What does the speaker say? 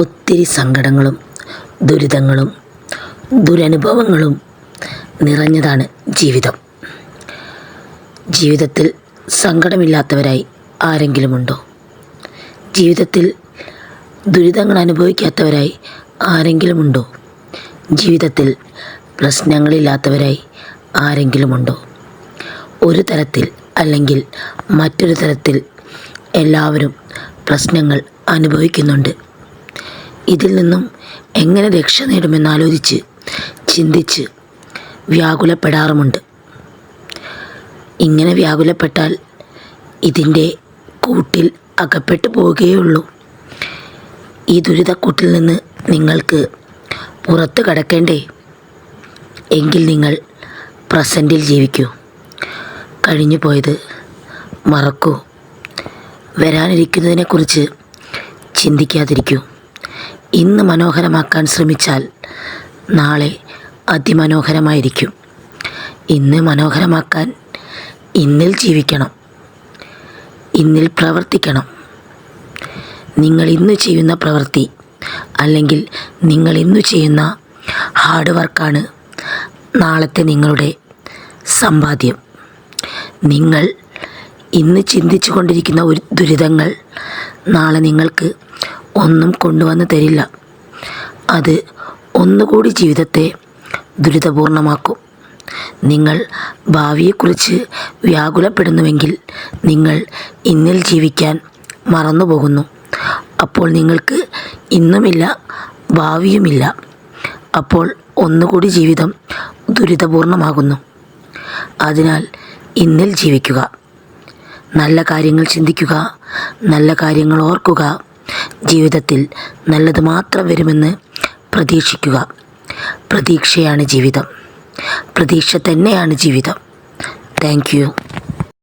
ഒത്തിരി സങ്കടങ്ങളും ദുരിതങ്ങളും ദുരനുഭവങ്ങളും നിറഞ്ഞതാണ് ജീവിതം. ജീവിതത്തിൽ സങ്കടമില്ലാത്തവരായി ആരെങ്കിലുമുണ്ടോ? ജീവിതത്തിൽ ദുരിതങ്ങൾ അനുഭവിക്കാത്തവരായി ആരെങ്കിലുമുണ്ടോ? ജീവിതത്തിൽ പ്രശ്നങ്ങളില്ലാത്തവരായി ആരെങ്കിലുമുണ്ടോ? ഒരു തരത്തിൽ അല്ലെങ്കിൽ മറ്റൊരു തരത്തിൽ എല്ലാവരും പ്രശ്നങ്ങൾ അനുഭവിക്കുന്നുണ്ട്. ഇതിൽ നിന്നും എങ്ങനെ രക്ഷ നേടുമെന്നാലോചിച്ച് ചിന്തിച്ച് വ്യാകുലപ്പെടാറുമുണ്ട്. ഇങ്ങനെ വ്യാകുലപ്പെട്ടാൽ ഇതിൻ്റെ കൂട്ടിൽ അകപ്പെട്ടു പോവുകയുള്ളൂ. ഈ ദുരിതക്കൂട്ടിൽ നിന്ന് നിങ്ങൾക്ക് പുറത്ത് കടക്കേണ്ടേ? എങ്കിൽ നിങ്ങൾ പ്രസൻറ്റിൽ ജീവിക്കൂ. കഴിഞ്ഞു പോയത് മറക്കൂ. വരാനിരിക്കുന്നതിനെക്കുറിച്ച് ചിന്തിക്കാതിരിക്കൂ. ഇന്ന് മനോഹരമാക്കാൻ ശ്രമിച്ചാൽ നാളെ അതിമനോഹരമായിരിക്കും. ഇന്ന് മനോഹരമാക്കാൻ ഇന്നിൽ ജീവിക്കണം, ഇന്നിൽ പ്രവർത്തിക്കണം. നിങ്ങൾ ഇന്ന് ചെയ്യുന്ന പ്രവൃത്തി അല്ലെങ്കിൽ നിങ്ങൾ ഇന്ന് ചെയ്യുന്ന ഹാർഡ് വർക്കാണ് നാളത്തെ നിങ്ങളുടെ സമ്പാദ്യം. നിങ്ങൾ ഇന്ന് ചിന്തിച്ചു കൊണ്ടിരിക്കുന്ന ഒരു ദുരിതങ്ങൾ നാളെ നിങ്ങൾക്ക് ഒന്നും കൊണ്ടുവന്ന് തരില്ല. അത് ഒന്നുകൂടി ജീവിതത്തെ ദുരിതപൂർണമാക്കും. നിങ്ങൾ ഭാവിയെക്കുറിച്ച് വ്യാകുലപ്പെടുന്നുവെങ്കിൽ നിങ്ങൾ ഇന്നിൽ ജീവിക്കാൻ മറന്നുപോകുന്നു. അപ്പോൾ നിങ്ങൾക്ക് ഇന്നുമില്ല, ഭാവിയുമില്ല. അപ്പോൾ ഒന്നുകൂടി ജീവിതം ദുരിതപൂർണമാകുന്നു. അതിനാൽ ഇന്നിൽ ജീവിക്കുക, നല്ല കാര്യങ്ങൾ ചിന്തിക്കുക, നല്ല കാര്യങ്ങൾ ഓർക്കുക. ജീവിതത്തിൽ നല്ലത് മാത്രം വരുമെന്ന് പ്രതീക്ഷിക്കുക. പ്രതീക്ഷയാണ് ജീവിതം. പ്രതീക്ഷ തന്നെയാണ് ജീവിതം. Thank you.